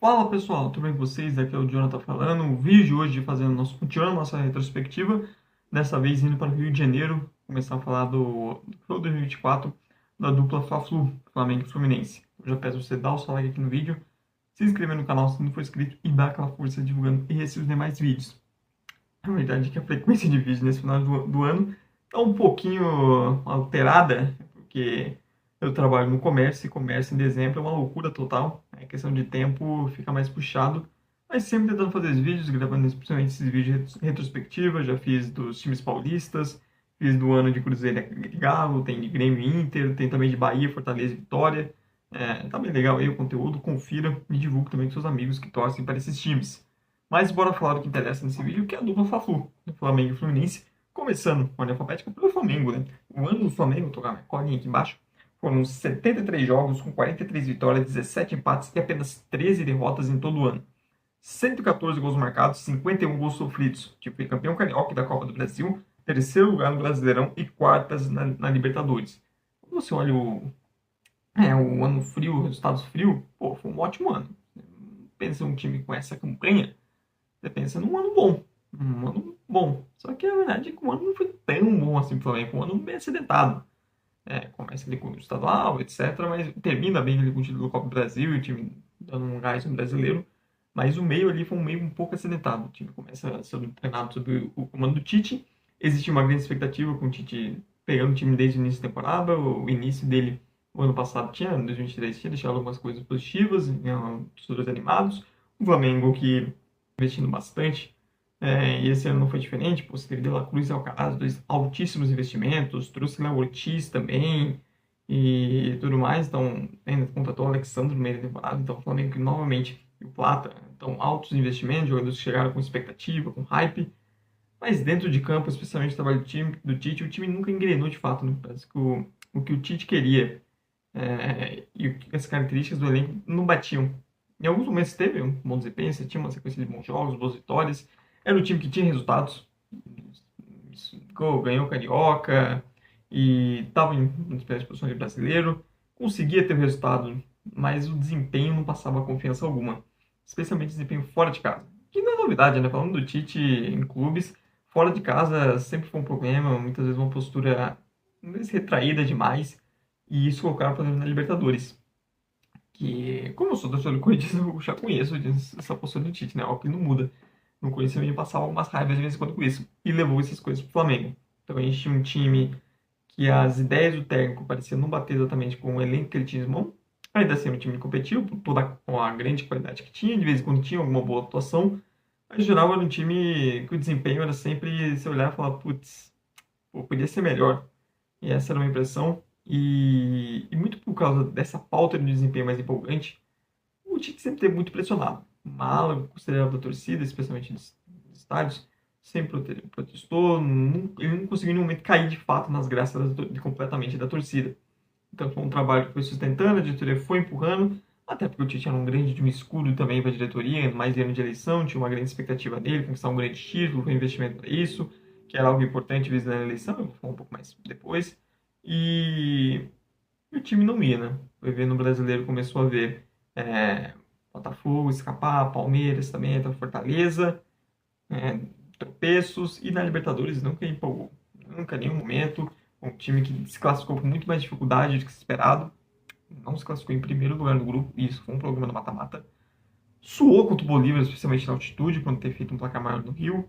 Fala pessoal, tudo bem com vocês? Aqui é o Jonathan falando. O vídeo hoje continuando nossa retrospectiva, dessa vez indo para o Rio de Janeiro, começar a falar do 2024, da dupla Fla-Flu, Flamengo e Fluminense. Eu já peço você dar o seu like aqui no vídeo, se inscrever no canal se não for inscrito e dar aquela força divulgando esses e os demais vídeos. A verdade é que a frequência de vídeos nesse final do ano está um pouquinho alterada, porque eu trabalho no comércio e comércio em dezembro é uma loucura total. É questão de tempo, fica mais puxado. Mas sempre tentando fazer os vídeos, gravando principalmente esses vídeos retrospectiva. Já fiz dos times paulistas, fiz do ano de Cruzeiro e Galo, tem de Grêmio e Inter, tem também de Bahia, Fortaleza e Vitória. Tá bem legal aí o conteúdo, confira e divulgue também com seus amigos que torcem para esses times. Mas bora falar do que interessa nesse vídeo, que é a dupla Fla-Flu, do Flamengo e Fluminense, começando com a ordem alfabética pelo Flamengo, né? O ano do Flamengo, vou tocar minha colinha aqui embaixo, foram 73 jogos com 43 vitórias, 17 empates e apenas 13 derrotas em todo o ano. 114 gols marcados, 51 gols sofridos. Tipo, foi campeão carioca da Copa do Brasil, terceiro lugar no Brasileirão e quartas na Libertadores. Quando você olha o ano frio, resultados frio, pô, foi um ótimo ano. Pensa um time com essa campanha, você pensa num ano bom. Um ano bom. Só que a verdade é que o ano não foi tão bom assim pro Flamengo. Um ano bem acidentado. Começa ali com o estadual, etc. Mas termina bem ali com o título do Copa do Brasil e o time dando um gás no brasileiro. Mas o meio ali foi um meio um pouco acidentado. O time começa sendo treinado sob o comando do Tite. Existe uma grande expectativa com o Tite pegando o time desde o início da temporada. O início dele, o ano passado, em 2023, tinha deixado algumas coisas positivas, torcedores animados. O Flamengo que investindo bastante. E esse ano não foi diferente, pô, você teve De La Cruz e Alcaraz, dois altíssimos investimentos, trouxe Léo Ortiz também e tudo mais, então ainda contratou o Alexandre no meio da temporada, então o Flamengo que novamente, e o Plata, então altos investimentos, jogadores que chegaram com expectativa, com hype, mas dentro de campo, especialmente o trabalho do Tite, o time nunca engrenou de fato, né? Parece que o que o Tite queria e as características do elenco não batiam. Em alguns momentos teve um bom desempenho, você tinha uma sequência de bons jogos, boas vitórias. Era um time que tinha resultados. Ganhou o Carioca e estava em uma espécie de posição de brasileiro. Conseguia ter o resultado, mas o desempenho não passava confiança alguma. Especialmente desempenho fora de casa. Que não é novidade, né? Falando do Tite em clubes, fora de casa sempre foi um problema. Muitas vezes uma postura retraída demais. E isso colocaram para na Libertadores. Que, como eu sou torcedor do Corinthians, eu já conheço essa postura do Tite, né? Algo que não muda. No Corinthians ele passava algumas raivas de vez em quando com isso. E levou essas coisas pro Flamengo. Então a gente tinha um time que as ideias do técnico pareciam não bater exatamente com o elenco que ele tinha em mão. Ainda assim, um time competitivo, por toda a grande qualidade que tinha. De vez em quando tinha alguma boa atuação. Mas, em geral, era um time que o desempenho era sempre se olhar e falar, putz, podia ser melhor. E essa era uma impressão. E muito por causa dessa falta de desempenho mais empolgante, o Tite sempre teve muito pressionado. Uma ala considerável da torcida, especialmente dos estádios, sempre protestou. Ele não conseguiu em nenhum momento cair de fato nas graças completamente da torcida. Então foi um trabalho que foi sustentando, a diretoria foi empurrando, até porque o Tite era um grande um escudo também para a diretoria, mais ano de eleição, tinha uma grande expectativa dele, conquistar um grande título, foi investimento para isso, que era algo importante visando a eleição, eu vou falar um pouco mais depois. E o time não ia, né? Foi vendo o brasileiro, começou a ver Botafogo escapar, Palmeiras também, entra Fortaleza, é, tropeços, e na Libertadores nunca empolgou. Nunca, em nenhum momento. Um time que se classificou com muito mais dificuldade do que se esperado. Não se classificou em primeiro lugar no grupo, e isso foi um problema do mata-mata. Suou contra o Bolívar, especialmente na altitude, quando ter feito um placar maior no Rio.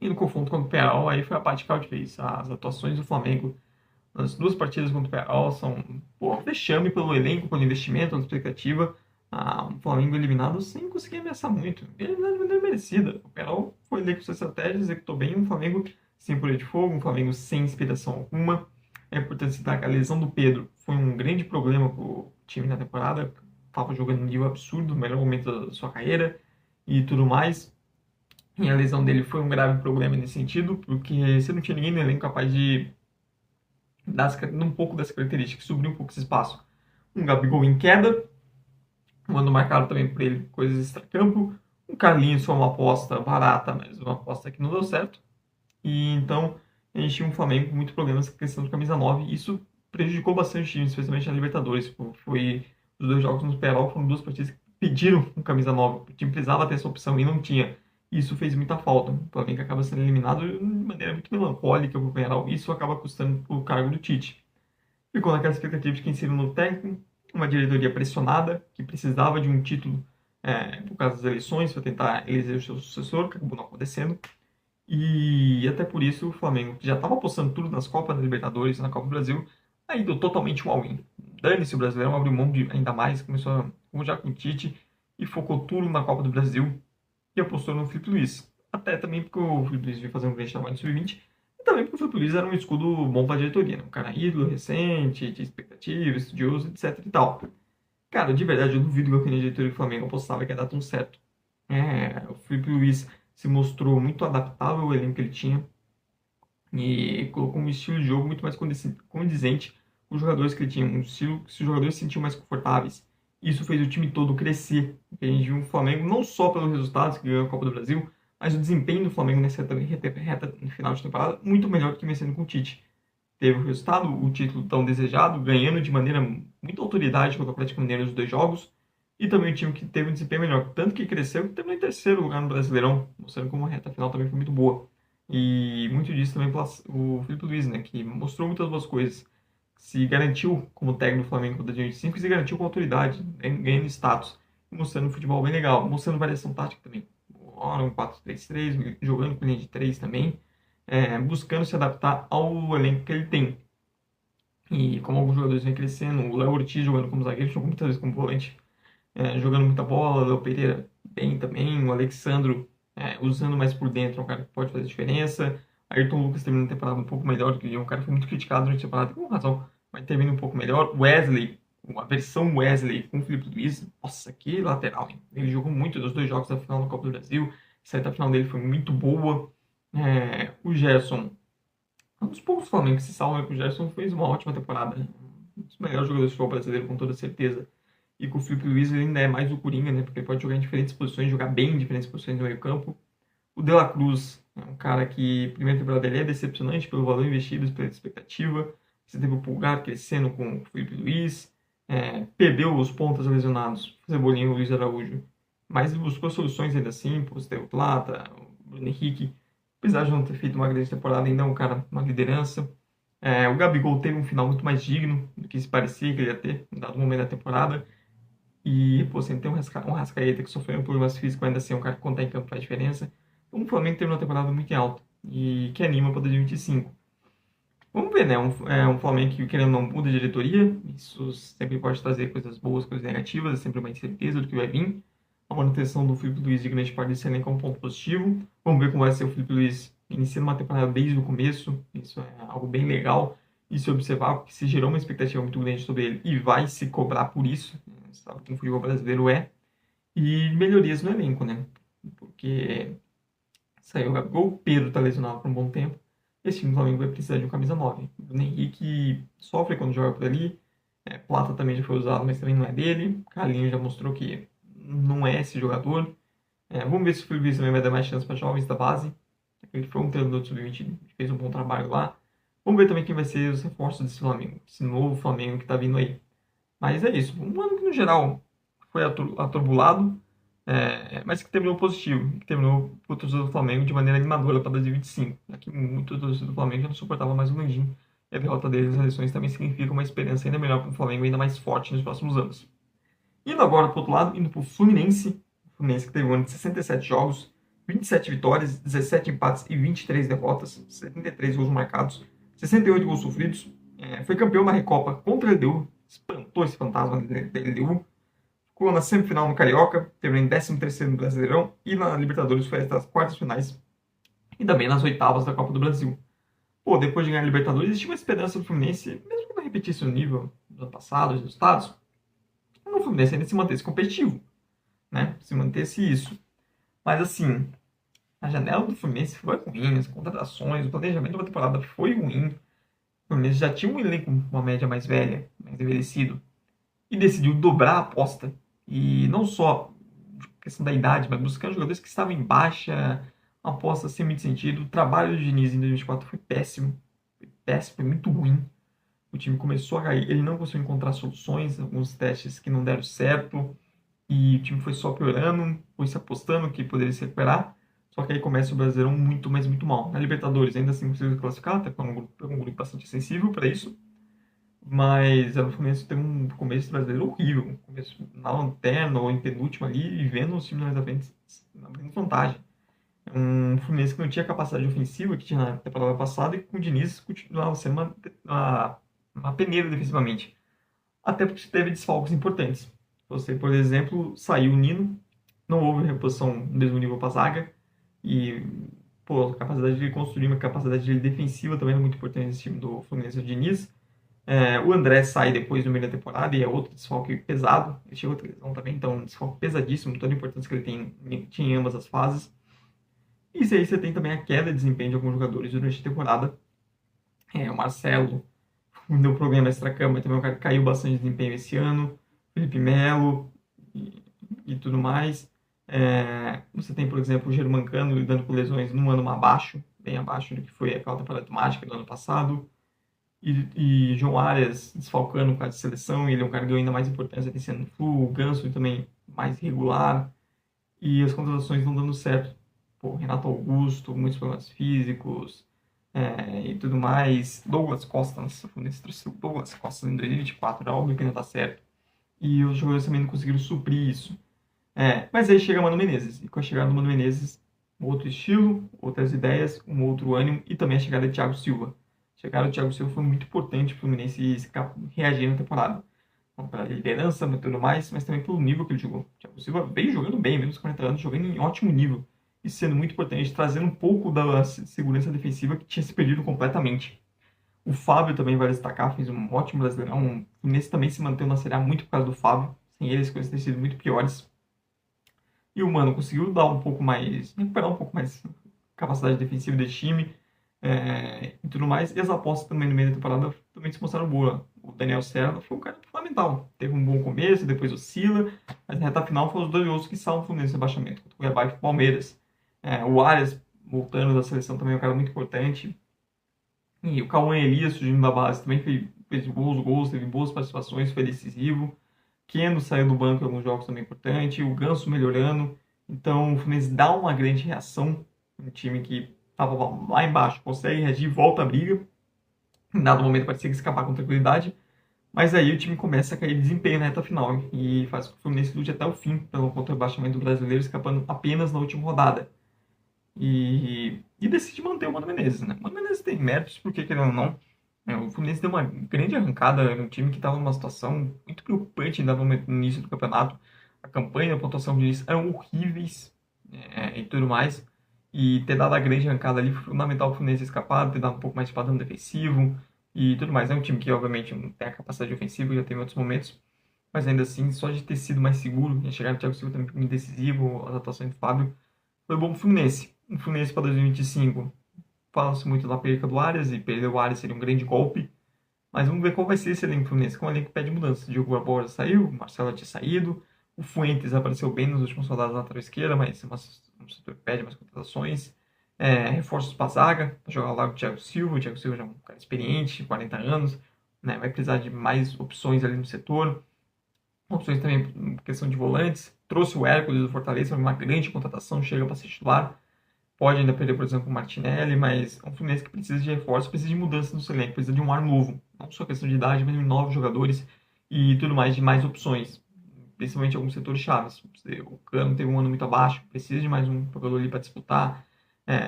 E no confronto contra o Penharol, aí foi a parte que ela fez. As atuações do Flamengo nas duas partidas contra o Penharol são vexame pelo elenco, pelo investimento, pela expectativa. O Flamengo eliminado sem conseguir ameaçar muito. Eliminado de maneira merecida. O Penharol foi eleito com sua estratégia, executou bem. Um Flamengo sem poder de fogo, um Flamengo sem inspiração alguma. É importante citar que a lesão do Pedro foi um grande problema para o time na temporada. Estava jogando um nível absurdo, no melhor momento da sua carreira e tudo mais. E a lesão dele foi um grave problema nesse sentido, porque você não tinha ninguém no elenco capaz de dar um pouco dessa característica, subir um pouco esse espaço. Um Gabigol em queda, um ano marcado também por ele coisas extra-campo. O Carlinhos foi uma aposta barata, mas uma aposta que não deu certo. E então a gente tinha um Flamengo com muitos problemas com a questão de camisa 9. E isso prejudicou bastante o time, especialmente na Libertadores. Foi os dois jogos no Penharol, foram duas partidas que pediram um camisa 9. O time precisava ter essa opção e não tinha. Isso fez muita falta. O Flamengo acaba sendo eliminado de maneira muito melancólica por geral. Isso acaba custando o cargo do Tite. Ficou naquela expectativa de quem seria o novo técnico, uma diretoria pressionada, que precisava de um título por causa das eleições, para tentar eleger o seu sucessor, que acabou não acontecendo. E até por isso o Flamengo, que já estava apostando tudo nas Copas da Libertadores, na Copa do Brasil, aí deu totalmente um all-in. Dane-se o Brasileirão, abriu mão de ainda mais, começou já com o Tite e focou tudo na Copa do Brasil e apostou no Felipe Luiz. Até também porque o Felipe Luiz veio fazer um grande trabalho no Sub-20 e também porque o Felipe Luiz era um escudo bom para a diretoria, né? Um cara ídolo, recente, de expectativa, estudioso, etc e tal. Cara, de verdade, eu duvido que a diretoria do Flamengo apostava que ia dar tão certo. O Felipe Luiz se mostrou muito adaptável ao elenco que ele tinha e colocou um estilo de jogo muito mais condizente com os jogadores que ele tinha, um estilo que os jogadores se sentiam mais confortáveis. Isso fez o time todo crescer. A gente viu o Flamengo não só pelos resultados que ganhou a Copa do Brasil, mas o desempenho do Flamengo nessa reta no final de temporada muito melhor do que vencendo com o Tite. Teve o resultado, o título tão desejado, ganhando de maneira muito autoridade contra o Atlético Mineiro nos dois jogos, e também o time que teve um desempenho melhor, tanto que cresceu e terminou em terceiro lugar no Brasileirão, mostrando como a reta final também foi muito boa. E muito disso também o Felipe Luiz, né, que mostrou muitas boas coisas. Se garantiu como técnico do Flamengo para 2025 e se garantiu com autoridade, ganhando status, mostrando um futebol bem legal, mostrando variação tática também. Ora, um 4-3-3, jogando com linha de 3 também, buscando se adaptar ao elenco que ele tem. E como alguns jogadores vêm crescendo, o Léo Ortiz jogando como zagueiro, jogou muitas vezes como volante, jogando muita bola, o Léo Pereira bem também, o Alexandro usando mais por dentro, é um cara que pode fazer diferença. Ayrton Lucas termina a temporada um pouco melhor, que é um cara que foi muito criticado durante a temporada, com razão, mas termina um pouco melhor. Wesley, a versão Wesley com o Felipe Luiz, nossa, que lateral, hein? Ele jogou muito nos dois jogos da final da Copa do Brasil, a reta final dele foi muito boa. O Gerson, um dos poucos Flamengo que se salva que o Gerson fez uma ótima temporada, né? Um dos melhores jogadores de futebol brasileiro, com toda certeza. E com o Felipe Luiz ele ainda é mais o Coringa, né? Porque ele pode jogar em diferentes posições, jogar bem em diferentes posições no meio campo. O De La Cruz é um cara que, a primeira temporada dele é decepcionante pelo valor investido, pela expectativa. Você teve o Pulgar crescendo com o Felipe Luiz, perdeu os pontas lesionados, o Cebolinha e o Luiz Araújo. Mas ele buscou soluções ainda assim, por ter o Plata, o Bruno Henrique. Apesar de não ter feito uma grande temporada, ainda é um cara, uma liderança. O Gabigol teve um final muito mais digno do que se parecia que ele ia ter, em dado momento da temporada. E, pô, você tem um Rascaeta que sofreu problemas físicos, ainda assim é um cara que quando tá em campo faz diferença. Então, o Flamengo teve uma temporada muito em alta e que anima para 2025. Vamos ver, né? Um Flamengo que, querendo ou não, muda de diretoria. Isso sempre pode trazer coisas boas, coisas negativas. É sempre uma incerteza do que vai vir. A manutenção do Felipe Luiz de grande parte desse elenco é um ponto positivo. Vamos ver como vai ser o Felipe Luiz iniciando uma temporada desde o começo. Isso é algo bem legal de se observar, porque se gerou uma expectativa muito grande sobre ele e vai se cobrar por isso. Sabe como o futebol brasileiro é. E melhorias no elenco, né? Porque saiu o Gabigol, o Pedro tá lesionado por um bom tempo. Esse time do Flamengo vai precisar de um camisa 9. O Bruno Henrique sofre quando joga por ali. Plata também já foi usado, mas também não é dele. Carlinhos já mostrou que não é esse jogador. Vamos ver se o Felipe Luiz também vai dar mais chance para jovens da base. Ele foi um treinador do Sub-20, fez um bom trabalho lá. Vamos ver também quem vai ser os reforços desse Flamengo. Esse novo Flamengo que tá vindo aí. Mas é isso. Um ano que, no geral, foi aturbulado, mas que terminou positivo. Que terminou para o torcedor do Flamengo de maneira animadora para 2025. Que muito torcedor do Flamengo já não suportava mais o Landim. E a derrota deles nas eleições também significa uma esperança ainda melhor para o Flamengo, ainda mais forte nos próximos anos. Indo agora para o outro lado, indo para o Fluminense. O Fluminense que teve um ano de 67 jogos, 27 vitórias, 17 empates e 23 derrotas, 73 gols marcados, 68 gols sofridos. Foi campeão da Recopa contra a LDU, espantou esse fantasma da LDU. Ficou na semifinal no Carioca, terminou em 13º no Brasileirão e na Libertadores foi até as quartas finais e também nas oitavas da Copa do Brasil. Pô, depois de ganhar a Libertadores, existia uma esperança do Fluminense, mesmo que não repetisse o nível do ano passado, os resultados, o Fluminense ainda se mantesse competitivo, né? Se mantesse isso. Mas assim, a janela do Fluminense foi ruim, as contratações, o planejamento da temporada foi ruim. O Fluminense já tinha um elenco com uma média mais velha, mais envelhecido, e decidiu dobrar a aposta. E não só questão da idade, mas buscando jogadores que estavam em baixa, uma aposta sem muito sentido. O trabalho do Diniz em 2024 foi péssimo, foi muito ruim. O time começou a cair, ele não conseguiu encontrar soluções, alguns testes que não deram certo. e o time foi só piorando, foi se apostando que poderia se recuperar, só que aí começa o Brasileirão muito, mas muito mal. Na Libertadores ainda assim conseguiu classificar, até foi um grupo bastante sensível para isso, mas o Fluminense teve um começo brasileiro horrível, um começo na lanterna ou em penúltimo ali, e vendo os times mais à frente abrindo vantagem. Um Fluminense que não tinha capacidade ofensiva que tinha na temporada passada e com o Diniz continuava sendo uma peneira defensivamente. Até porque teve desfalques importantes. Você, por exemplo, saiu o Nino, não houve reposição no mesmo nível para a zaga e pô, a capacidade de construir uma capacidade defensiva também é muito importante nesse time do Fluminense do Diniz. O André sai depois do meio da temporada e é outro desfalque pesado. Ele chegou a ter lesão também, então um desfalque pesadíssimo, toda a importância que ele tinha em ambas as fases. E aí você tem também a queda de desempenho de alguns jogadores durante a temporada. O Marcelo deu problema extra-campo, também o cara caiu bastante de desempenho esse ano. Felipe Melo e tudo mais. Você tem, por exemplo, o Germancano lidando com lesões num ano abaixo, bem abaixo do que foi aquela temporada mágica do ano passado. E João Arias desfalcando por causa de seleção, ele é um cara que ganhou ainda mais importância esse ano no Flu, o Ganso também mais regular, e as contratações não dando certo. Pô, Renato Augusto, muitos problemas físicos e tudo mais. Douglas Costa, nossa, Fluminense trouxe o Douglas Costa em 2024, era óbvio que não tá certo. E os jogadores também não conseguiram suprir isso. Mas aí chega Mano Menezes, e com a chegada do Mano Menezes, outro estilo, outras ideias, um outro ânimo, e também a chegada de Thiago Silva. A chegada do Thiago Silva foi muito importante para o Fluminense reagir na temporada. Pela liderança e tudo mais, mas também pelo nível que ele jogou. O Thiago Silva veio jogando bem, mesmo com 40 anos, jogando em ótimo nível. E sendo muito importante, trazendo um pouco da segurança defensiva que tinha se perdido completamente. O Fábio também vai destacar, fez um ótimo Brasileirão. O Fluminense também se manteve na Série A muito por causa do Fábio. Sem ele, as coisas teriam sido muito piores. E o Mano conseguiu dar um pouco mais, recuperar um pouco mais capacidade defensiva desse time e tudo mais. E as apostas também no meio da temporada também se mostraram boas. O Daniel Serra foi um cara fundamental. Teve um bom começo, depois oscila, mas na reta final foram os dois outros que salvam o Fluminense no rebaixamento, o Cuiabá e o Palmeiras. O Arias, voltando da seleção, também é um cara muito importante. E o Cauã Elias, surgindo da base, também fez bons gols, teve boas participações, foi decisivo. Keno saiu do banco em alguns jogos também importante, o Ganso melhorando. Então o Fluminense dá uma grande reação. Um time que estava lá embaixo consegue reagir, volta a briga. Em dado momento parecia que escapar com tranquilidade. Mas aí o time começa a cair de desempenho na reta final e faz com que o Fluminense lute até o fim pelo contra o rebaixamento do brasileiro, escapando apenas na última rodada. E decide manter o Mano Menezes, né? O Mano Menezes tem méritos, porque querendo ou não, o Fluminense deu uma grande arrancada no time que estava numa situação muito preocupante ainda no início do campeonato. A campanha, a pontuação de início eram horríveis e tudo mais. E ter dado a grande arrancada ali foi fundamental para o Fluminense escapar, ter dado um pouco mais de padrão defensivo e tudo mais. É um time que, obviamente, não tem a capacidade ofensiva, já teve outros momentos, mas ainda assim, só de ter sido mais seguro, e a chegada do Thiago Silva também muito decisivo, as atuações do Fábio, foi bom para o Fluminense. O Fluminense para 2025 fala-se muito da perca do Arias, e perder o Arias seria um grande golpe. Mas vamos ver qual vai ser esse elenco Fluminense, que é um elenco que pede mudança. O Diogo Barbosa saiu, o Marcelo tinha saído, o Fuentes apareceu bem nos últimos rodadas na lateral esquerda, mas um setor que pede mais contratações. Reforços para a zaga, para jogar lá com o Thiago Silva. O Thiago Silva já é um cara experiente, 40 anos, né? Vai precisar de mais opções ali no setor. Opções também em questão de volantes. Trouxe o Hércules do Fortaleza, uma grande contratação, chega para ser titular. Pode ainda perder, por exemplo, o Martinelli, mas é um Fluminense que precisa de reforço, precisa de mudança no seu elenco, precisa de um ar novo. Não só questão de idade, mas de novos jogadores e tudo mais, de mais opções. Principalmente alguns setores chaves. O Cano teve um ano muito abaixo, precisa de mais um jogador ali para disputar.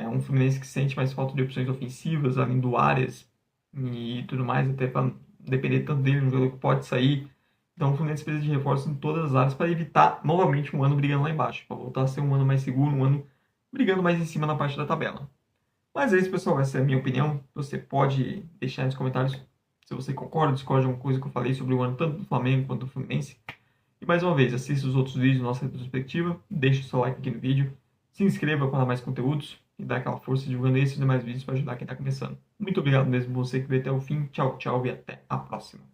Um Fluminense que sente mais falta de opções ofensivas, além do Arias e tudo mais, até para depender tanto dele, um jogador que pode sair. Então o Fluminense precisa de reforço em todas as áreas para evitar novamente um ano brigando lá embaixo, para voltar a ser um ano mais seguro, um ano brigando mais em cima na parte da tabela. Mas é isso, pessoal. Essa é a minha opinião. Você pode deixar nos comentários se você concorda, discorda de alguma coisa que eu falei sobre o ano tanto do Flamengo quanto do Fluminense. E mais uma vez, assista os outros vídeos da nossa retrospectiva, deixe o seu like aqui no vídeo, se inscreva para mais conteúdos e dá aquela força divulgando esses e demais vídeos para ajudar quem está começando. Muito obrigado mesmo você que veio até o fim. Tchau, tchau e até a próxima.